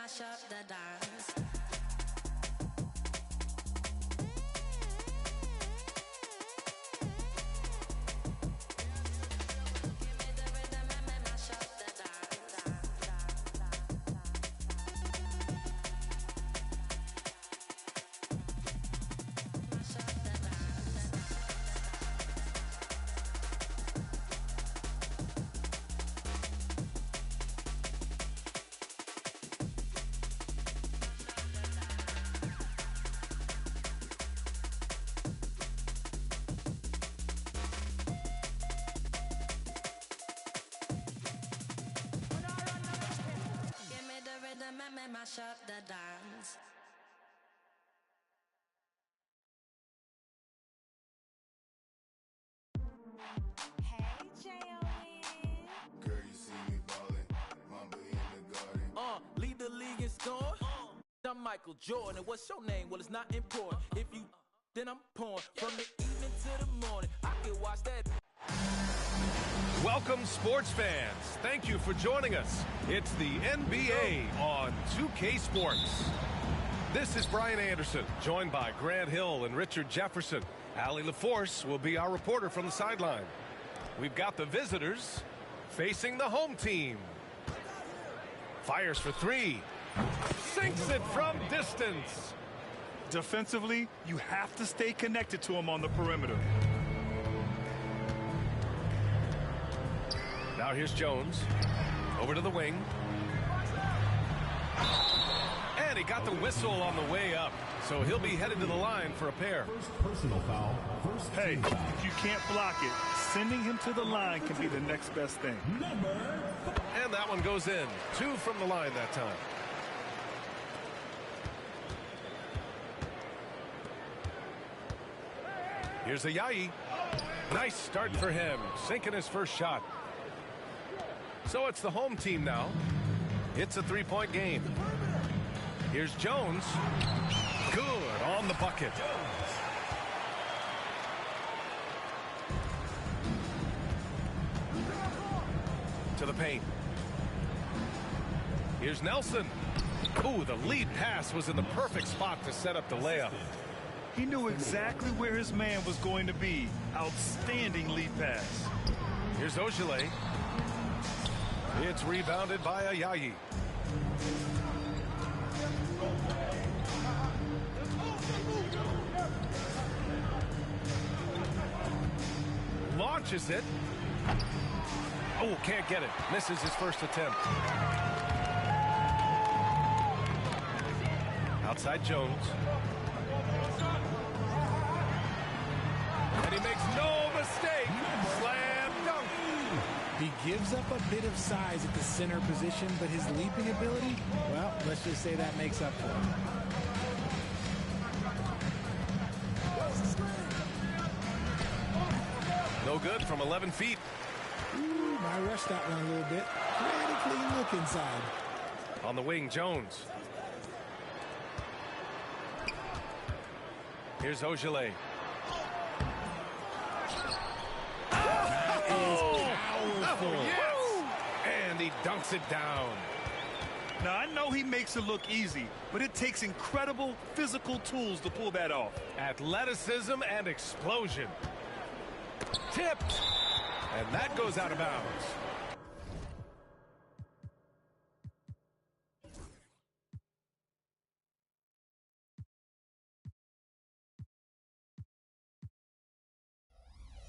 mash up the dance. Mash up the dance. Hey, JL. Girl, you see me ballin', Mamba in the garden. Lead the league in scoring. I'm Michael Jordan, and what's your name? Well, it's not important. If you then I'm pouring from the evening to the morning. I can watch that. Welcome, sports fans. Thank you for joining us. It's the NBA on 2K Sports. This is Brian Anderson, joined by Grant Hill and Richard Jefferson. Allie LaForce will be our reporter from the sideline. We've got the visitors facing the home team. Fires for three. Sinks it from distance. Defensively, you have to stay connected to him on the perimeter. Now here's Jones. Over to the wing. And he got the whistle on the way up. So he'll be headed to the line for a pair. First personal foul. Hey, if you can't block it, sending him to the line can be the next best thing. And that one goes in. 2 from the line that time. Here's Ayayi. Nice start for him. Sinking his first shot. So it's the home team now. It's a 3-point game. Here's Jones. Good on the bucket. To the paint. Here's Nelson. Ooh, the lead pass was in the perfect spot to set up the layup. He knew exactly where his man was going to be. Outstanding lead pass. Here's Ojale. It's rebounded by Ayayi. Launches it. Oh, can't get it. Misses his first attempt. Outside Jones. And he makes no mistake. Slam dunk. He gives up a bit of size at the center position, but his leaping ability, well, let's just say that makes up for it. No good from 11 feet. Ooh, I rushed that one a little bit. Pretty clean look inside. On the wing, Jones. Here's Ojale. Oh, yes! And he dunks it down. Now, I know he makes it look easy, but it takes incredible physical tools to pull that off. Athleticism and explosion. Tipped. And that goes out of bounds.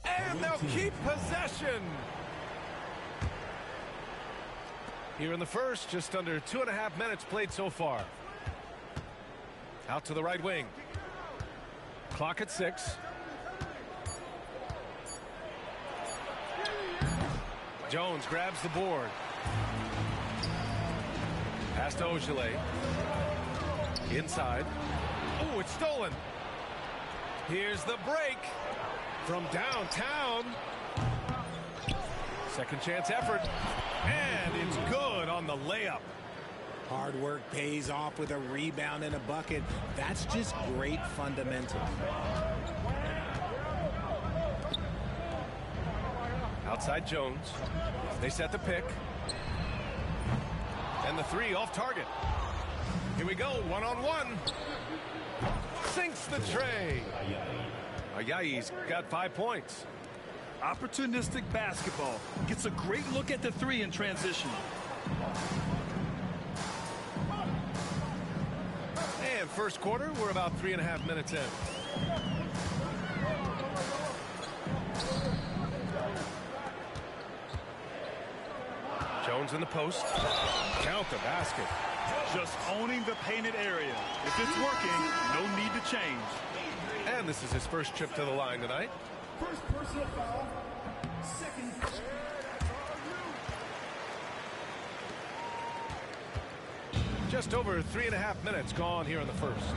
And they'll keep possession. Here in the first, just under 2.5 minutes played so far. Out to the right wing. Clock at 6. Jones grabs the board. Pass to Ojale. Inside. Oh, it's stolen. Here's the break from downtown. Second chance effort. And it's good on the layup. Hard work pays off with a rebound and a bucket. That's just great fundamentals. Outside Jones. They set the pick. And the three off target. Here we go, one-on-one. Sinks the tray. Ayayi's got 5 points. Opportunistic basketball. Gets a great look at the three in transition. And first quarter, we're about 3.5 minutes in. Jones in the post. Count the basket. Just owning the painted area. If it's working, no need to change. And this is his first trip to the line tonight. First personal foul. Second. Just over 3.5 minutes gone here in the first.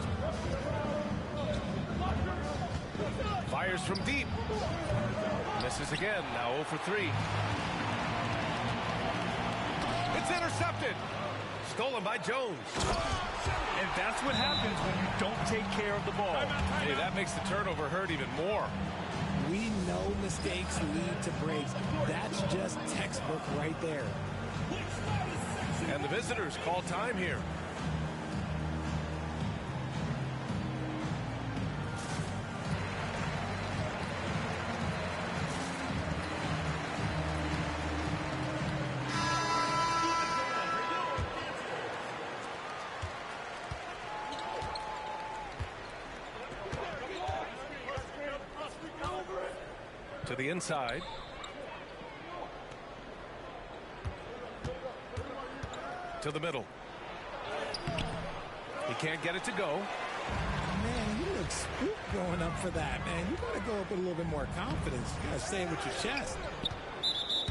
Fires from deep. Misses again. Now 0 for 3. It's intercepted. Stolen by Jones. And that's what happens when you don't take care of the ball. Hey, that makes the turnover hurt even more. We know mistakes lead to breaks. That's just textbook right there. And the visitors call time here. To the inside. To the middle. He can't get it to go. Man, you look spooked going up for that, man. You got to go up with a little bit more confidence. You got to say it with your chest.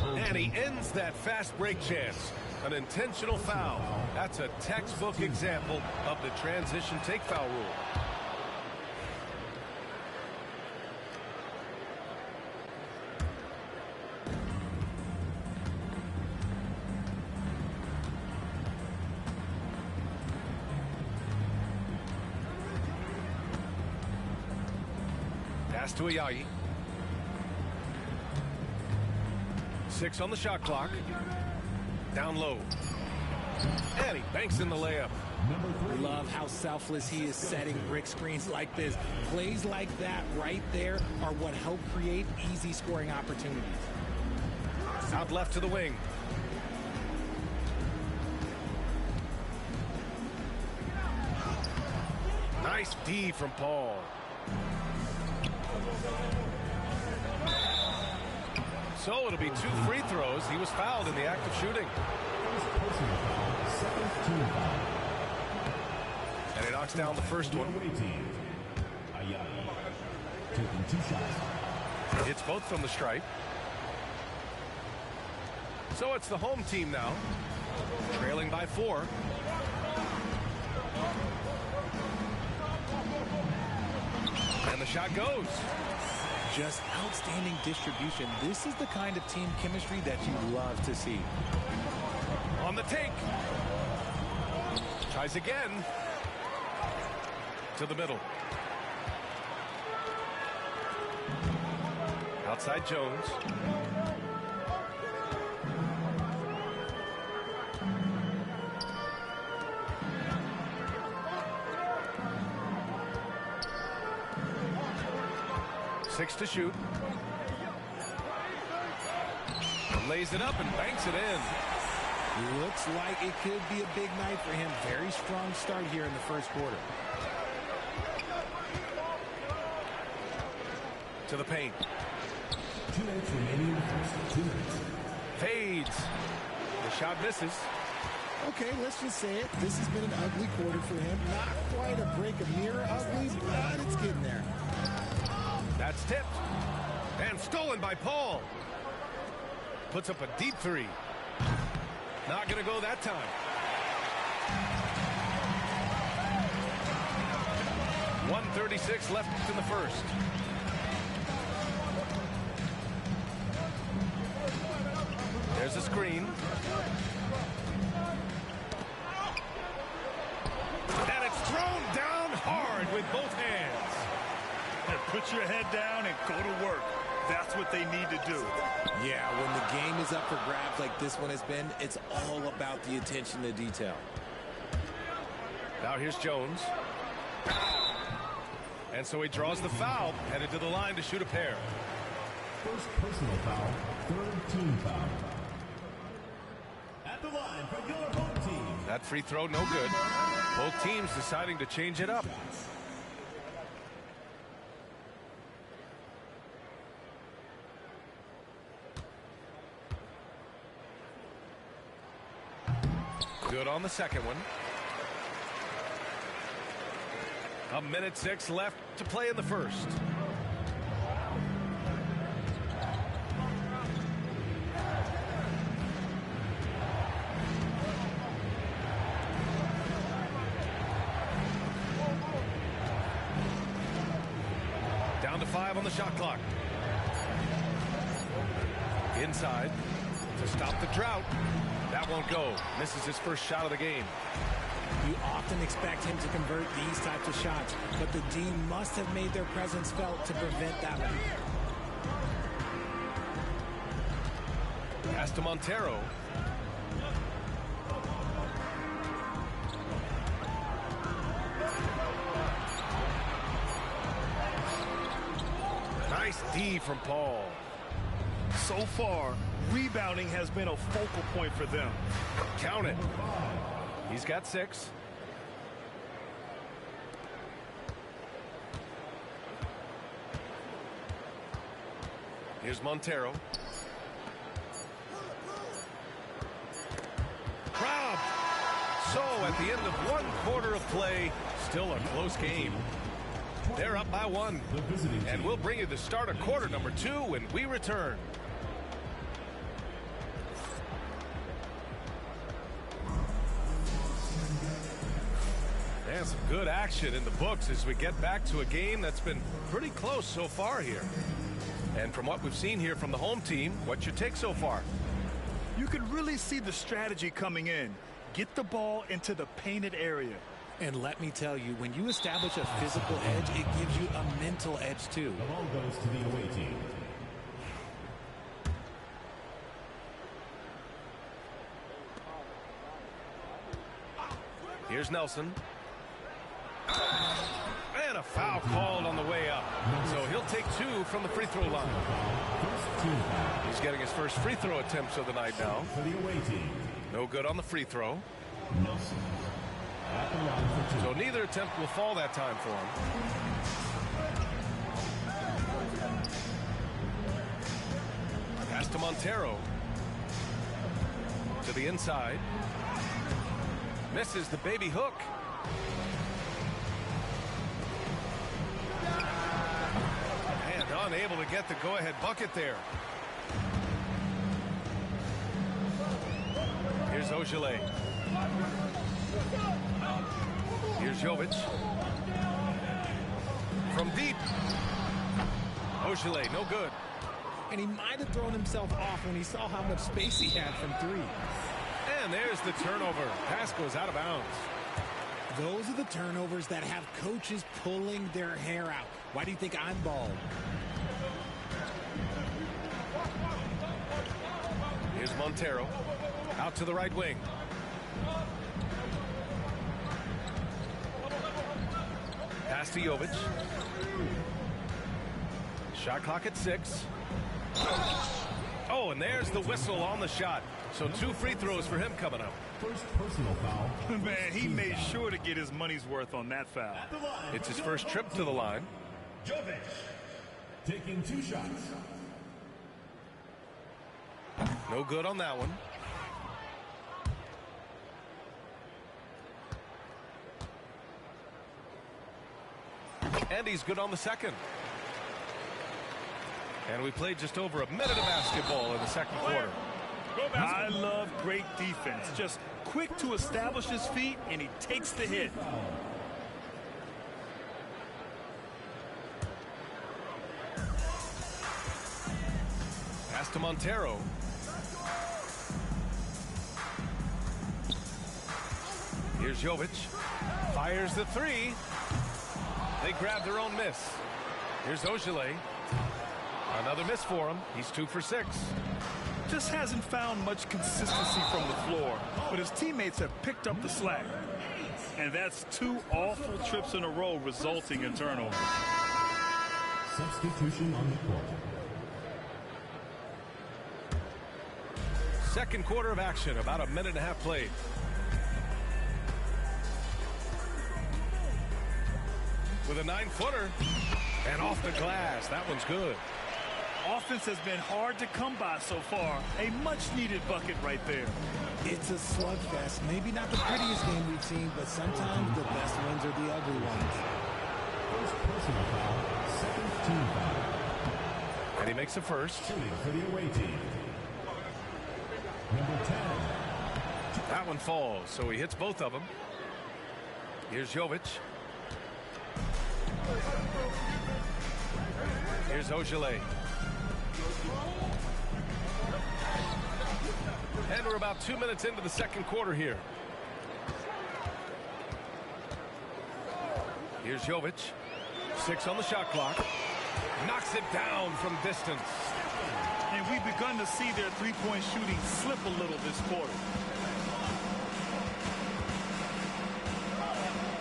And he ends that fast break chance. An intentional foul. That's a textbook example of the transition take foul rule. Pass to Ayayi. 6 on the shot clock. Down low. And he banks in the layup. Love how selfless he is setting brick screens like this. Plays like that right there are what help create easy scoring opportunities. Out left to the wing. Nice D from Paul. So it'll be 2 free throws. He was fouled in the act of shooting. And he knocks down the first one. It's both from the stripe. So it's the home team now, trailing by 4. And the shot goes. Just outstanding distribution. This is the kind of team chemistry that you love to see. On the take. Tries again. To the middle. Outside Jones. Six to shoot. Lays it up and banks it in. Looks like it could be a big night for him. Very strong start here in the first quarter. To the paint. 2 minutes remaining. 2 minutes. Fades. The shot misses. Okay, let's just say it. This has been an ugly quarter for him. Not quite a break of near ugly, but it's getting there. That's tipped. And stolen by Paul. Puts up a deep 3. Not going to go that time. .136 left in the first. There's a screen. And it's thrown down hard with both hands. And put your head down and go to work. That's what they need to do. Yeah, when the game is up for grabs like this one has been, it's all about the attention to detail. Now here's Jones. And so he draws the foul, headed to the line to shoot a pair. First personal foul, third team foul. At the line for your home team. That free throw, no good. Both teams deciding to change it up. Good on the second one. 1:06 left to play in the first. Down to 5 on the shot clock. Inside to stop the drought. That won't go. Misses his first shot of the game. You often expect him to convert these types of shots, but the D must have made their presence felt to prevent that one. Pass to Montero. Nice D from Paul. So far, rebounding has been a focal point for them. Count it. He's got 6. Here's Montero. Robbed. So at the end of 1 quarter of play, still a close game. They're up by 1. And we'll bring you the start of quarter number 2 when we return. And some good action in the books as we get back to a game that's been pretty close so far here. And from what we've seen here from the home team, what's your take so far? You can really see the strategy coming in. Get the ball into the painted area. And let me tell you, when you establish a physical edge, it gives you a mental edge too. The ball goes to the away team. Here's Nelson. And a foul called on the way up. So he'll take 2 from the free throw line. He's getting his first free throw attempts of the night now. For the away team. No good on the free throw. Nelson. At the line for 2. So neither attempt will fall that time for him. Pass to Montero. To the inside. Misses the baby hook. And unable to get the go-ahead bucket there. Here's Ojale. Here's Jovic. From deep. Ojale, no good. And he might have thrown himself off when he saw how much space he had from 3. And there's the turnover. Pass goes out of bounds. Those are the turnovers that have coaches pulling their hair out. Why do you think I'm bald? Here's Montero. Out to the right wing. Pass to Jovic. Shot clock at 6. Oh, and there's the whistle on the shot. So 2 free throws for him coming up. First personal foul. Man, he made sure to get his money's worth on that foul. It's his first trip to the line. Jovic taking 2 shots. No good on that one. And he's good on the second. And we played just over a minute of basketball in the second quarter. I love great defense. Just quick to establish his feet, and he takes the hit. Pass to Montero. Here's Jovic. Fires the 3. They grab their own miss. Here's Ojale. Another miss for him. He's 2 for 6. Just hasn't found much consistency from the floor, but his teammates have picked up the slack. And that's 2 awful trips in a row resulting in turnovers. Substitution on the court. Second quarter of action, about a minute and a half played. With a 9-footer and off the glass. That one's good. Offense has been hard to come by so far. A much-needed bucket right there. It's a slugfest. Maybe not the prettiest game we've seen, but sometimes the best ones are the ugly ones. First personal foul, second team foul. And he makes the first. Shooting for the away team. Number 10. That one falls, so he hits both of them. Here's Jovic. Here's Ojale. And we're about 2 minutes into the second quarter here. Here's Jovic. 6 on the shot clock. Knocks it down from distance. And we've begun to see their three-point shooting slip a little this quarter.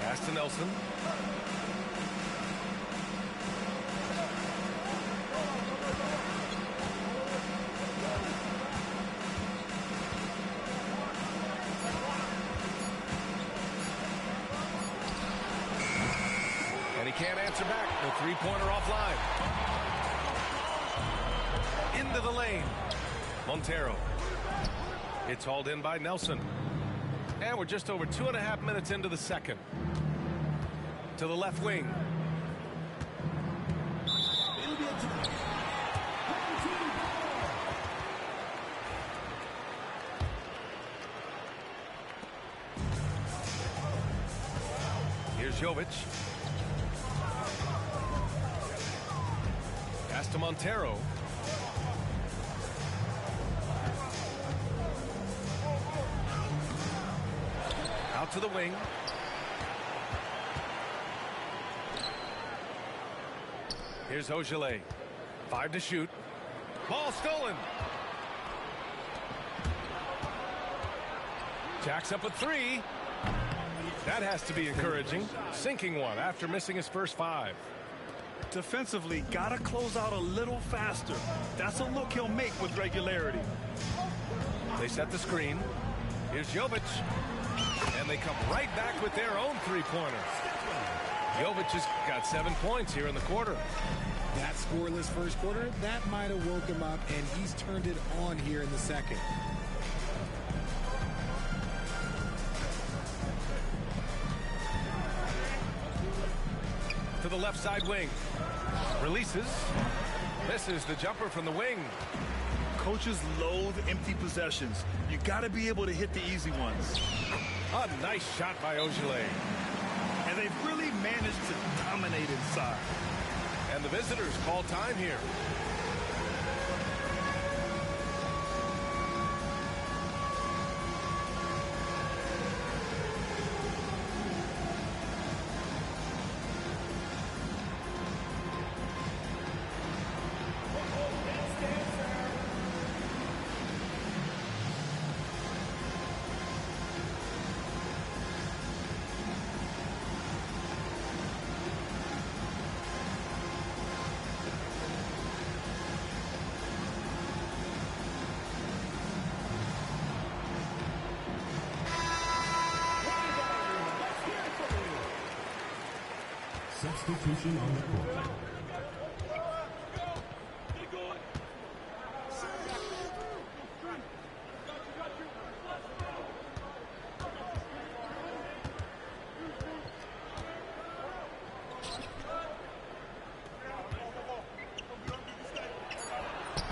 Pass to Nelson. And he can't answer back. The three-pointer offline. Into the lane. Montero. It's hauled in by Nelson. And we're just over 2.5 minutes into the second. To the left wing. Here's Jovic. Pass to Montero. Out to the wing. Here's Ojale. 5 to shoot. Ball stolen. Jacks up a 3. That has to be encouraging. Sinking one after missing his first 5. Defensively, gotta close out a little faster. That's a look he'll make with regularity. They set the screen. Here's Jovic. And they come right back with their own three-pointer. Jovic has got 7 points here in the quarter. That scoreless first quarter, that might have woke him up, and he's turned it on here in the second. To the left side wing. Releases. Misses the jumper from the wing. Coaches loathe empty possessions. You got to be able to hit the easy ones. A nice shot by Ojale. And they've really managed to dominate inside. And the visitors call time here. Substitution on the court.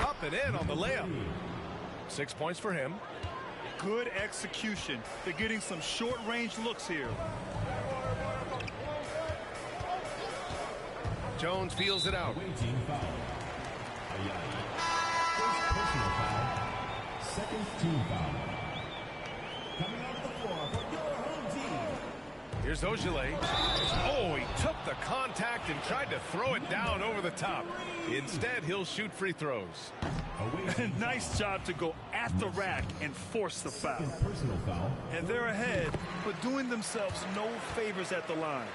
Up and in on the layup. 6 points for him. Good execution. They're getting some short-range looks here. Jones feels it out. Team foul. First personal foul. Second team foul. Coming out of the floor for your home team. Here's Ojale. Oh, he took the contact and tried to throw it down over the top. Instead, he'll shoot free throws. Nice job to go at the rack and force the foul. Personal foul. And they're ahead, but doing themselves no favors at the line.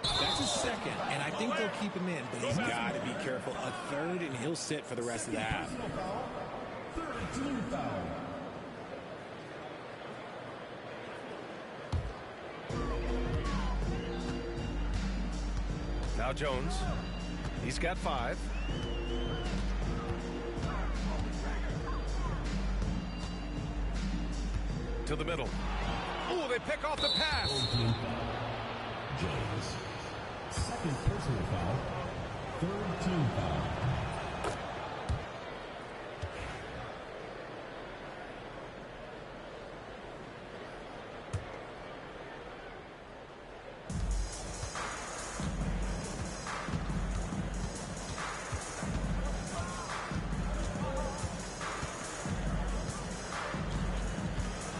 That's his second, and I think they'll keep him in, but he's got to be careful. A third, and he'll sit for the rest of the half. Third team foul. Now Jones. He's got 5. To the middle. Oh, they pick off the pass. Jones. Second personal foul. Third team foul.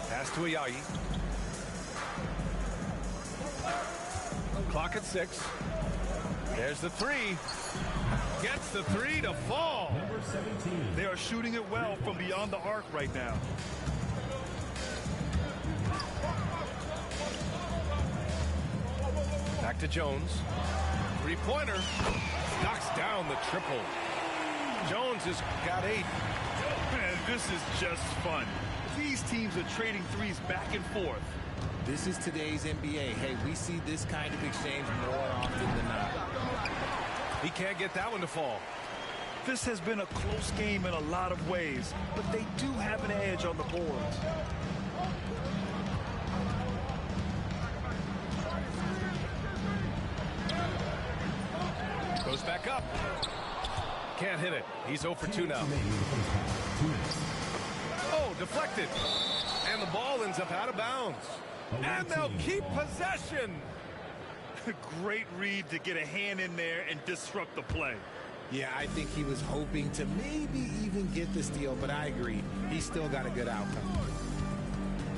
Pass to Ayayi. Clock at 6. There's the 3. Gets the 3 to fall. Number 17. They are shooting it well from beyond the arc right now. Back to Jones. 3-pointer. Knocks down the triple. Jones has got 8. Man, this is just fun. These teams are trading threes back and forth. This is today's NBA. Hey, we see this kind of exchange more often than not. He can't get that one to fall. This has been a close game in a lot of ways, but they do have an edge on the boards. Goes back up. Can't hit it. He's 0 for 2 now. Oh, deflected. And the ball ends up out of bounds. And they'll keep possession. Great read to get a hand in there and disrupt the play. Yeah, I think he was hoping to maybe even get the steal, but I agree. He's still got a good outcome.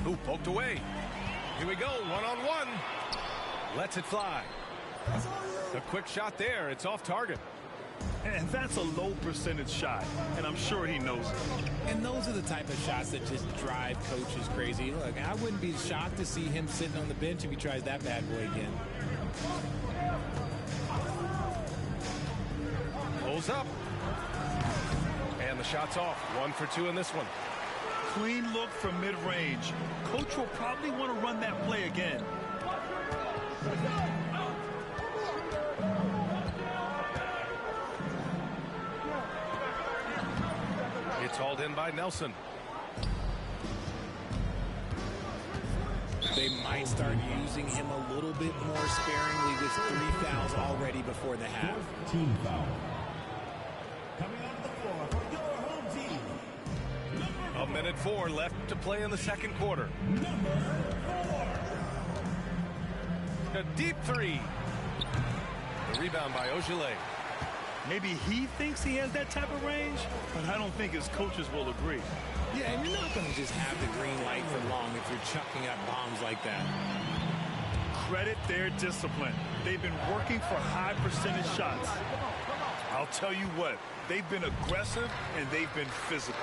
Ooh, poked away. Here we go, one-on-one. Lets it fly. A quick shot there. It's off target. And that's a low percentage shot, and I'm sure he knows it. And those are the type of shots that just drive coaches crazy. Look, I wouldn't be shocked to see him sitting on the bench if he tries that bad boy again. Pulls up. And the shot's off. 1 for 2 in this one. Clean look from mid-range. Coach will probably want to run that play again. It's hauled in by Nelson. They might start using him a little bit more sparingly with 3 fouls already before the half. Fourth team foul. Coming onto the floor for your home team. A minute 4 left to play in the second quarter. Number 4. A deep 3. The rebound by Ojale. Maybe he thinks he has that type of range, but I don't think his coaches will agree. Yeah, and you're not going to just have the green light for long if you're chucking up bombs like that. Credit their discipline. They've been working for high percentage shots. I'll tell you what, they've been aggressive and they've been physical.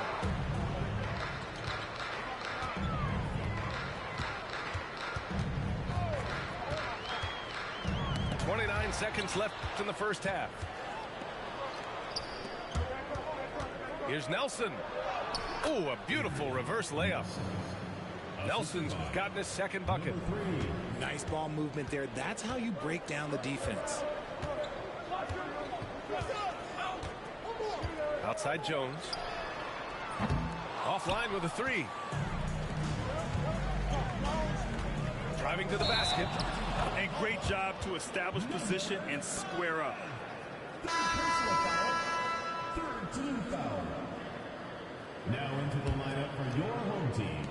.29 seconds left in the first half. Here's Nelson. Oh, a beautiful reverse layup. Nelson's gotten his second bucket. Nice ball movement there. That's how you break down the defense. Outside Jones. Offline with a 3. Driving to the basket. And great job to establish position and square up. Third team foul. Now into the lineup for your home team.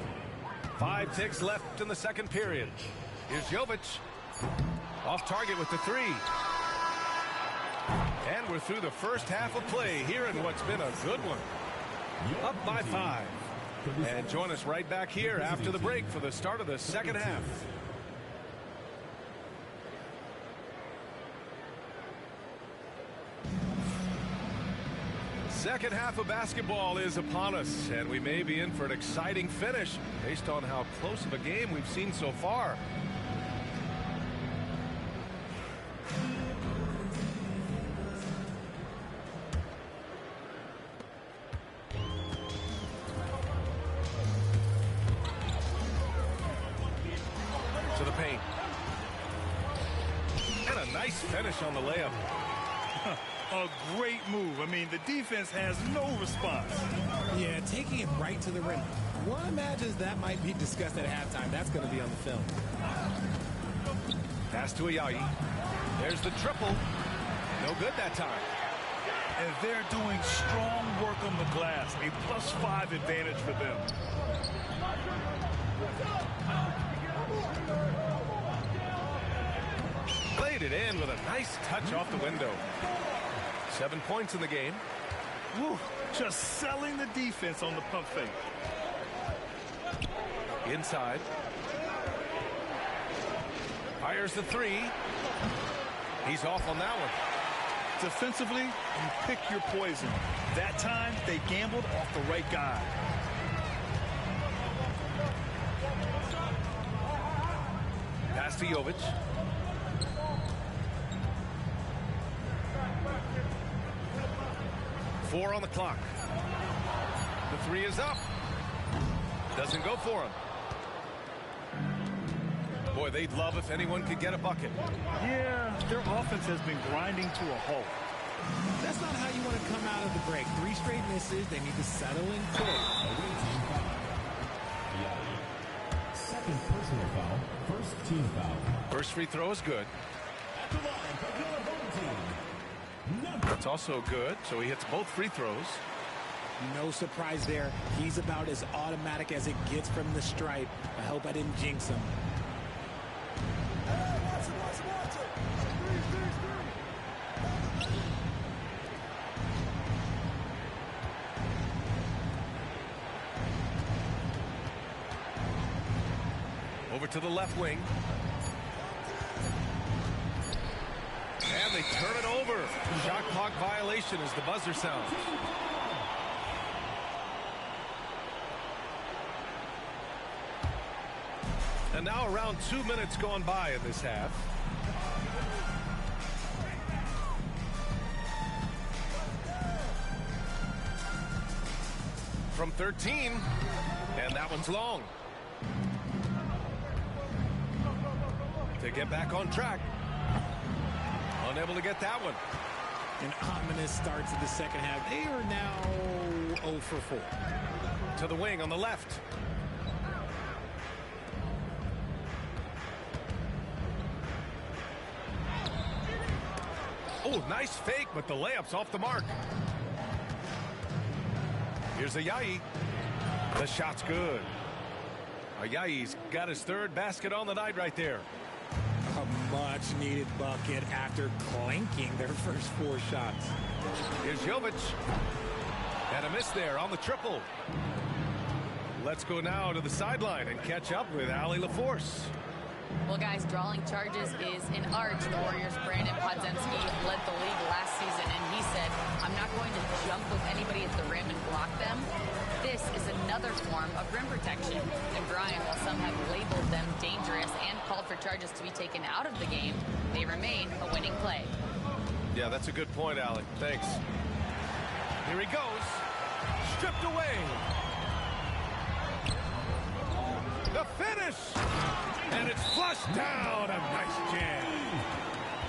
5 ticks left in the second period. Here's Jovic. Off target with the 3. And we're through the first half of play here in what's been a good one. Up by 5. And join us right back here after the break for the start of the second half. Second half of basketball is upon us, and we may be in for an exciting finish based on how close of a game we've seen so far. To the paint. And a nice finish on the layup. A great move. I mean, the defense has no response. Yeah, taking it right to the rim. One imagines that might be discussed at halftime. That's going to be on the film. Pass to Ayayi. There's the triple. No good that time. And they're doing strong work on the glass. A +5 advantage for them. Played it in with a nice touch off the window. 7 points in the game. Woo, just selling the defense on the pump fake. Inside. Fires the three. He's off on that one. Defensively, you pick your poison. That time, they gambled off the right guy. Pass to Jovic. Four on the clock. The three is up. Doesn't go for him. Boy, they'd love if anyone could get a bucket. Yeah, their offense has been grinding to a halt. That's not how you want to come out of the break. 3 straight misses. They need to settle in quick. Second personal foul. First team foul. First free throw is good. At the line for your home team. That's also good, so he hits both free throws. No surprise there. He's about as automatic as it gets from the stripe. I hope I didn't jinx him. Over to the left wing. And they turn it over. Shot clock violation as the buzzer sounds. And now around 2 minutes gone by in this half. From 13, and that one's long. To get back on track. Unable to get that one. An ominous start to the second half. They are now 0 for 4. To the wing on the left. Oh, nice fake, but the layup's off the mark. Here's Ayayi. The shot's good. Ayayi's got his 3rd basket on the night right there. A much-needed bucket after clanking their first 4 shots. Here's Jovic. And a miss there on the triple. Let's go now to the sideline and catch up with Allie LaForce. Well, guys, drawing charges is an art. The Warriors' Brandon Podziemski led the league last season, and he said, I'm not going to jump with anybody at the rim and block them. This is another form of rim protection. And Brian, while some have labeled them dangerous and called for charges to be taken out of the game, they remain a winning play. Yeah, that's a good point, Allie. Thanks. Here he goes. Stripped away. The finish. And it's flushed down. A nice jam.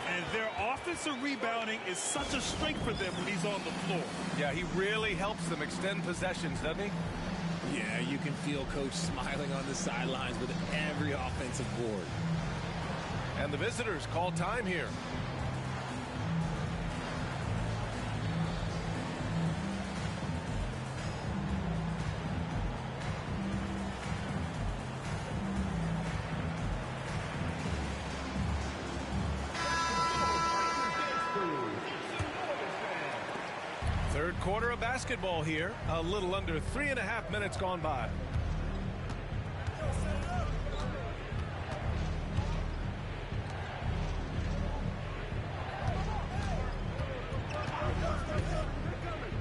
And their offensive rebounding is such a strength for them when he's on the floor. Yeah, he really helps them extend possessions, doesn't he? Yeah, you can feel Coach smiling on the sidelines with every offensive board. And the visitors call time here. Third quarter of basketball here. A little under 3.5 minutes gone by.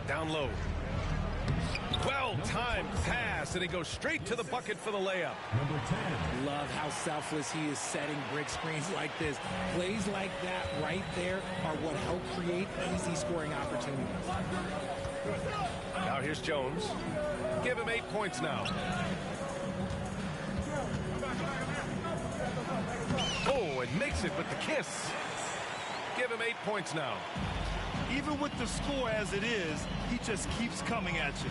Down low. Well-timed pass, and he goes straight to the bucket for the layup. Number 10. Love how selfless he is setting brick screens like this. Plays like that right there are what help create easy scoring opportunities. Now here's Jones. Give him 8 points now. Oh, and makes it with the kiss. Give him 8 points now. Even with the score as it is, he just keeps coming at you.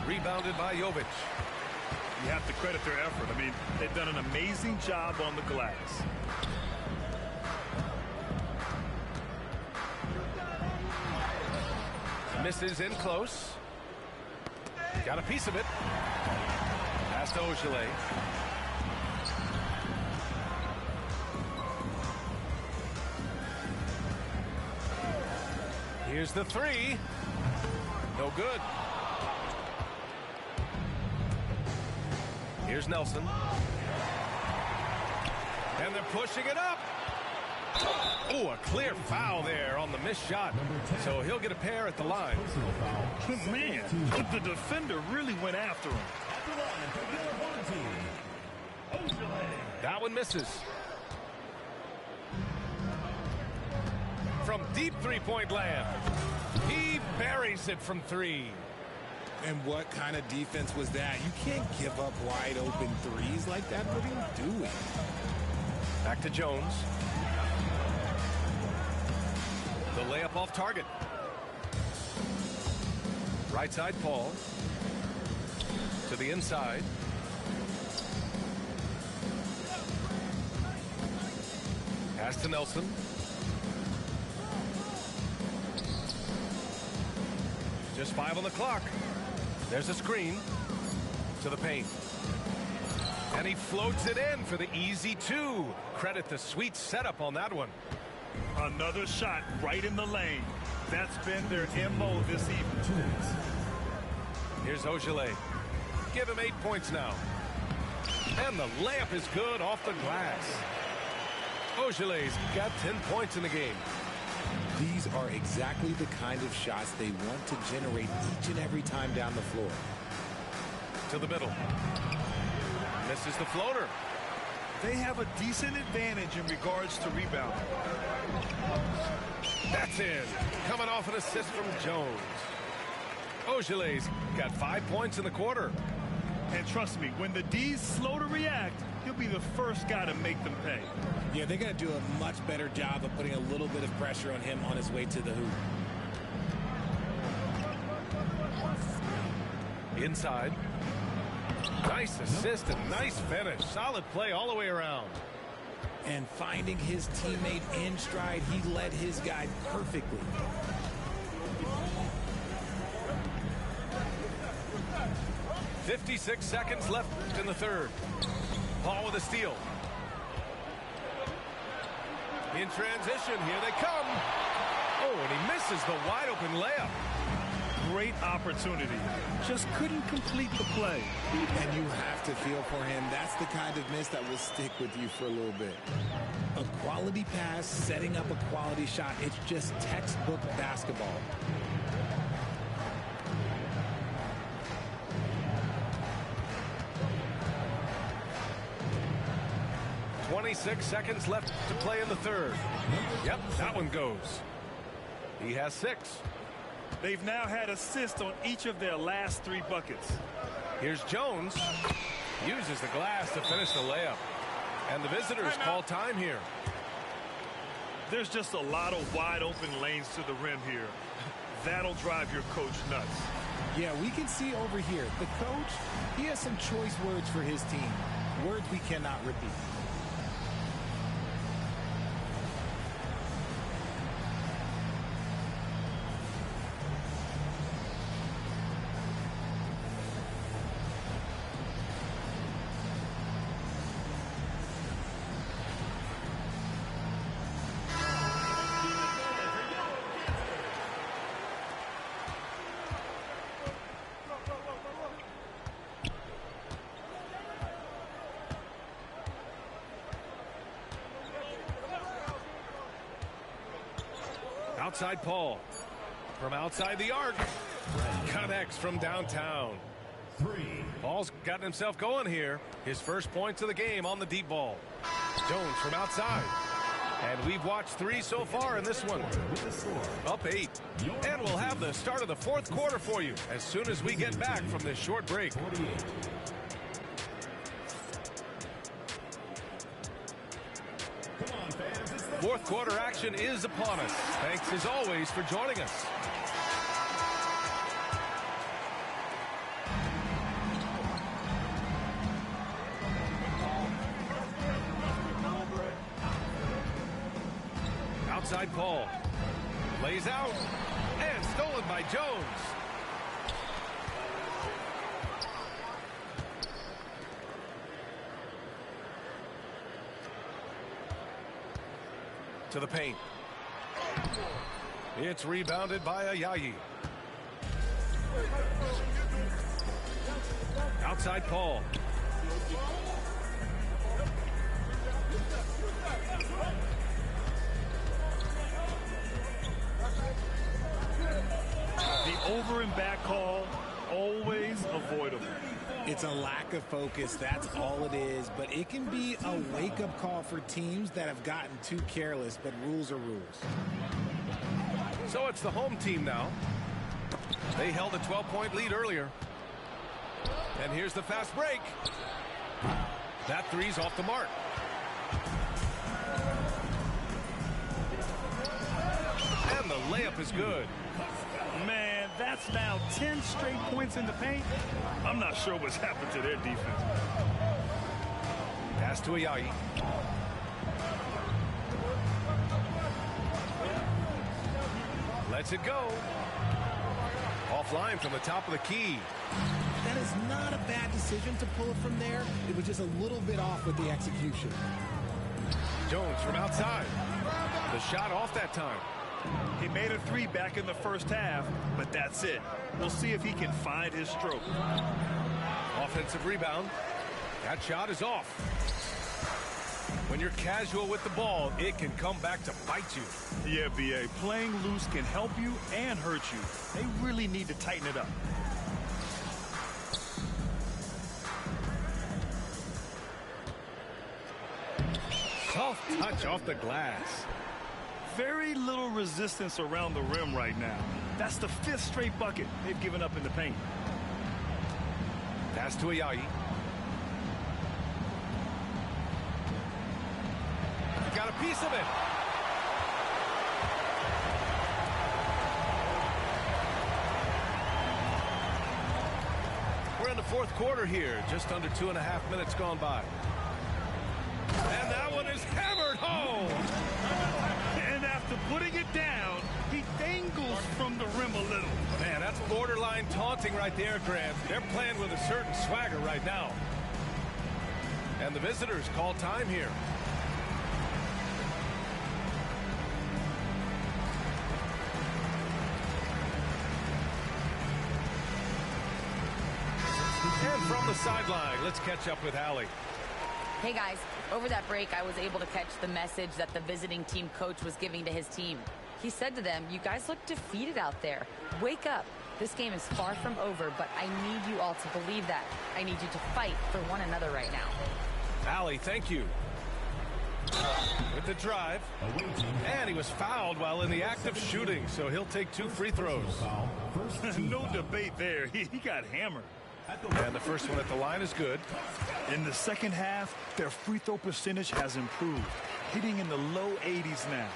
Rebounded by Jovic. You have to credit their effort. I mean, they've done an amazing job on the glass. Misses in close. Got a piece of it. Pass to Ojale. Here's the three. No good. Here's Nelson. And they're pushing it up. Oh, a clear foul there on the missed shot. So he'll get a pair at the line. Man, the defender really went after him. That one misses. From deep three-point land. He buries it from three. And what kind of defense was that? You can't give up wide open threes like that. What are you doing? Back to Jones. The layup off target. Right side Paul. To the inside. Pass to Nelson. Just 5 on the clock. There's a screen to the paint. And he floats it in for the easy two. Credit the sweet setup on that one. Another shot right in the lane. That's been their MO this evening. Here's Ojale. Give him 8 points now. And the layup is good off the glass. Ojale's got 10 points in the game. These are exactly the kind of shots they want to generate each and every time down the floor. To the middle. Misses the floater. They have a decent advantage in regards to rebounding. That's in. Coming off an assist from Jones. Ojale's got 5 points in the quarter. And trust me, when the D's slow to react, he'll be the first guy to make them pay. Yeah, they're going to do a much better job of putting a little bit of pressure on him on his way to the hoop. Inside. Nice assist and nice finish. Solid play all the way around. And finding his teammate in stride, he led his guy perfectly. .56 seconds left in the third. Paul with a steal. In transition, here they come. Oh, and he misses the wide open layup. Great opportunity. Just couldn't complete the play. And you have to feel for him. That's the kind of miss that will stick with you for a little bit. A quality pass, setting up a quality shot. It's just textbook basketball. .26 seconds left to play in the third. Yep, that one goes. He has 6. They've now had assists on each of their last 3 buckets. Here's Jones. Uses the glass to finish the layup. And the visitors call time here. There's just a lot of wide open lanes to the rim here. That'll drive your coach nuts. Yeah, we can see over here. The coach, he has some choice words for his team. Words we cannot repeat. Outside Paul. From outside the arc. Connects from downtown. Paul's gotten himself going here. His first points of the game on the deep ball. Jones from outside. And we've watched 3 so far in this one. Up 8. And we'll have the start of the 4th quarter for you as soon as we get back from this short break. Fourth quarter action is upon us. Thanks as always for joining us. Outside Paul. Lays out. And stolen by Jones. To the paint. It's rebounded by Ayayi. Outside Paul. The over and back call, always avoidable. It's a lack of focus, that's all it is, but it can be a wake-up call for teams that have gotten too careless, but rules are rules. So it's the home team now. They held a 12-point lead earlier. And here's the fast break. That three's off the mark. And the layup is good. Man, that's now 10 straight points in the paint. I'm not sure what's happened to their defense. Pass to Ayayi. Lets it go. Offline from the top of the key. That is not a bad decision to pull it from there. It was just a little bit off with the execution. Jones from outside. The shot off that time. He made a 3 back in the first half, but that's it. We'll see if he can find his stroke. Offensive rebound. That shot is off. When you're casual with the ball, it can come back to bite you. Yeah, B.A., playing loose can help you and hurt you. They really need to tighten it up. Soft touch off the glass. Very little resistance around the rim right now. That's the 5th straight bucket they've given up in the paint. Pass to Ayayi. Got a piece of it. We're in the 4th quarter here. Just under 2.5 minutes gone by. And that one is hammered home. And after putting it down, he dangles from the rim a little. Man, that's borderline taunting right there, Grant. They're playing with a certain swagger right now. And the visitors call time here. And from the sideline, let's catch up with Allie. Hey guys, over that break I was able to catch the message that the visiting team coach was giving to his team. He said to them, you guys look defeated out there. Wake up. This game is far from over, but I need you all to believe that. I need you to fight for one another right now. Allie, thank you. With the drive. And he was fouled while in the act of shooting, so he'll take 2 free throws. No debate there. He got hammered. And the first one at the line is good. In the second half, their free throw percentage has improved, hitting in the low 80s now.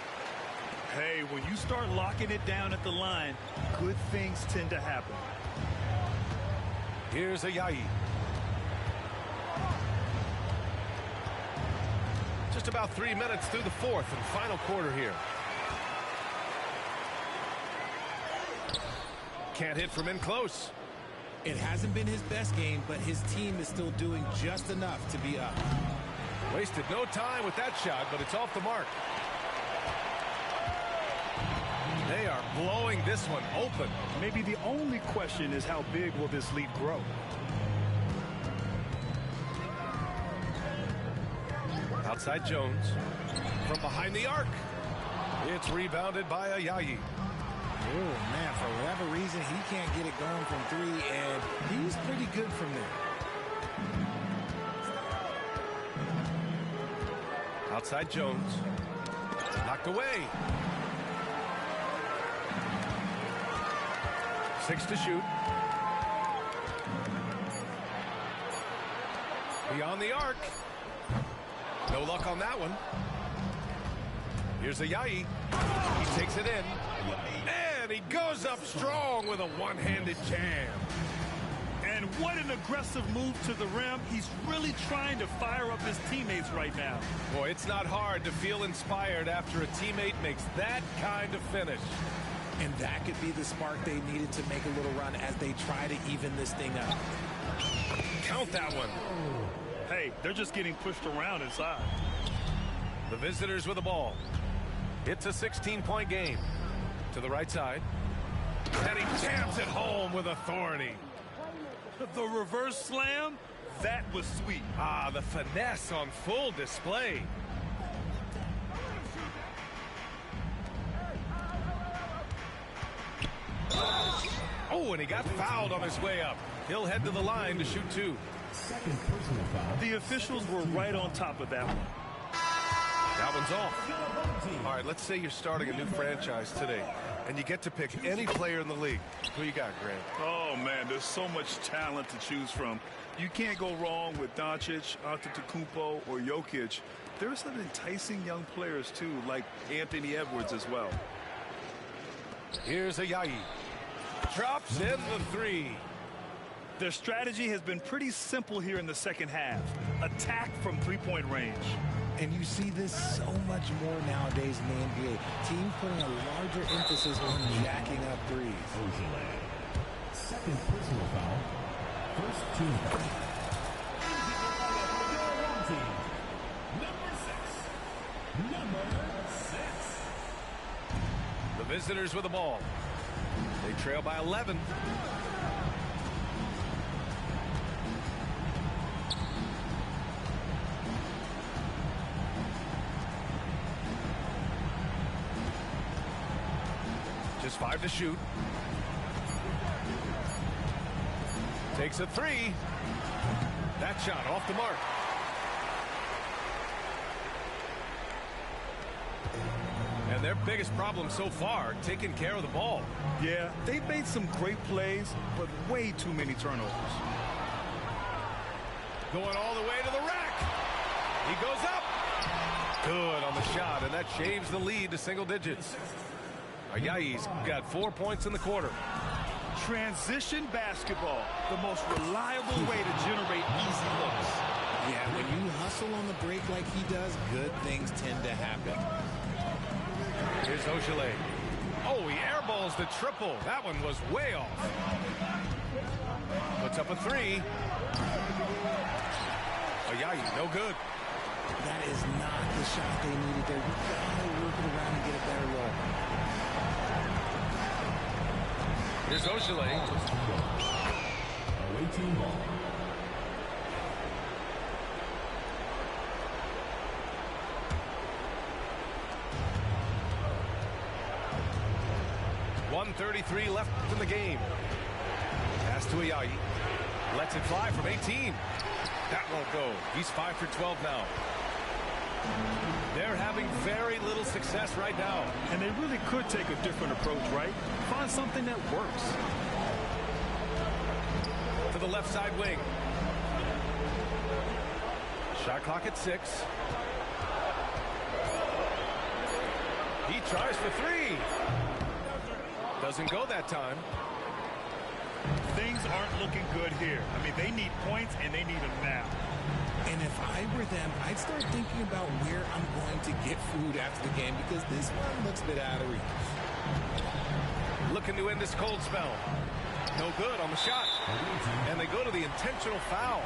Hey, when you start locking it down at the line, good things tend to happen. Here's Ayayi. Just about 3 minutes through the 4th and final quarter here. Can't hit from in close. It hasn't been his best game, but his team is still doing just enough to be up. Wasted no time with that shot, but it's off the mark. They are blowing this one open. Maybe the only question is how big will this lead grow? Outside Jones. From behind the arc. It's rebounded by Ayayi. Oh, man, for whatever reason, he can't get it going from three, and he's pretty good from there. Outside Jones. Knocked away. 6 to shoot. Beyond the arc. No luck on that one. Here's Ayayi. He takes it in. And he goes up strong with a one-handed jam. And what an aggressive move to the rim. He's really trying to fire up his teammates right now. Boy, it's not hard to feel inspired after a teammate makes that kind of finish. And that could be the spark they needed to make a little run as they try to even this thing up. Count that one. Hey, they're just getting pushed around inside. The visitors with the ball. It's a 16-point game. To the right side. And he jams it home with authority. The reverse slam, that was sweet. Ah, the finesse on full display. Oh, and he got fouled on his way up. He'll head to the line to shoot 2. Second personal foul. The officials were right on top of that one. That one's off. All right, let's say you're starting a new franchise today, and you get to pick any player in the league. Who you got, Grant? Oh, man, there's so much talent to choose from. You can't go wrong with Doncic, Antetokounmpo, or Jokic. There's some enticing young players, too, like Anthony Edwards as well. Here's Ayayi. Drops in the 3. Their strategy has been pretty simple here in the second half. Attack from three-point range. And you see this so much more nowadays in the NBA. Teams putting a larger emphasis on jacking up threes. Second personal foul. First team. Number 6. The visitors with the ball. They trail by 11. Just 5 to shoot. Takes a 3. That shot off the mark. And their biggest problem so far, taking care of the ball. Yeah, they've made some great plays, but way too many turnovers. Going all the way to the rack. He goes up. Good on the shot, and that shaves the lead to single digits. Ayayi's got 4 points in the quarter. Transition basketball, the most reliable way to generate easy looks. Yeah, when you hustle on the break like he does, good things tend to happen. Here's Ojale. Oh, he airballs the triple. That one was way off. Puts up a 3. Ayayi, no good. That is not the shot they needed there. You gotta work it around and get a better look. Here's Ojale. Away team ball. .133 left in the game. Pass to Ayayi. Lets it fly from 18. That won't go. He's 5 for 12 now. They're having very little success right now. And they really could take a different approach, right? Find something that works. To the left side wing. Shot clock at 6. He tries for 3. Doesn't go that time. Things aren't looking good here. I mean, they need points, and they need them now. And if I were them, I'd start thinking about where I'm going to get food after the game because this one looks a bit out of reach. Looking to end this cold spell. No good on the shot. And they go to the intentional foul.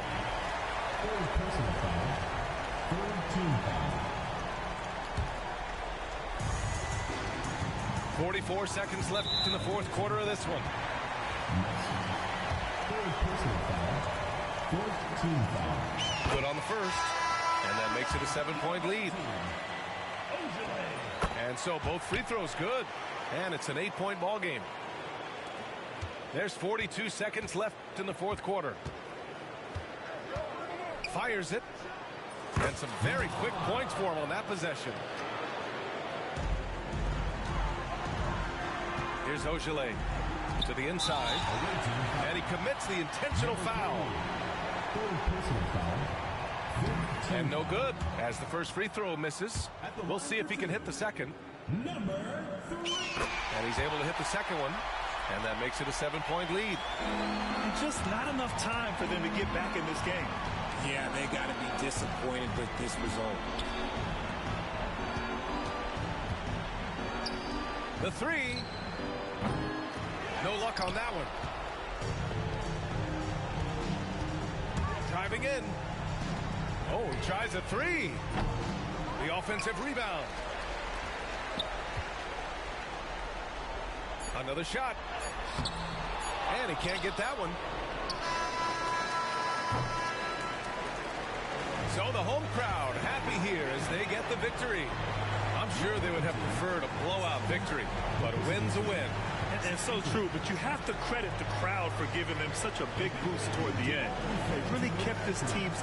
Third personal foul. Third team foul. 44 seconds left in the fourth quarter of this one. Third personal foul. Fourth team foul. Good on the first. And that makes it a 7-point lead. And And so both free throws good. And it's an 8-point ball game. There's 42 seconds left in the fourth quarter. Fires it. And some very quick points for him on that possession. Here's JL to the inside. And he commits the intentional foul. And no good as the first free throw misses. We'll see if he can hit the second. And he's able to hit the second one. And that makes it a 7-point lead. And just not enough time for them to get back in this game. Yeah, they got to be disappointed with this result. The three. No luck on that one. Driving in. Oh, he tries a three. The offensive rebound. Another shot. And he can't get that one. So the home crowd happy here as they get the victory. I'm sure they would have preferred a blowout victory, but a win's a win. And so true, but you have to credit the crowd for giving them such a big boost toward the end. They really kept this team's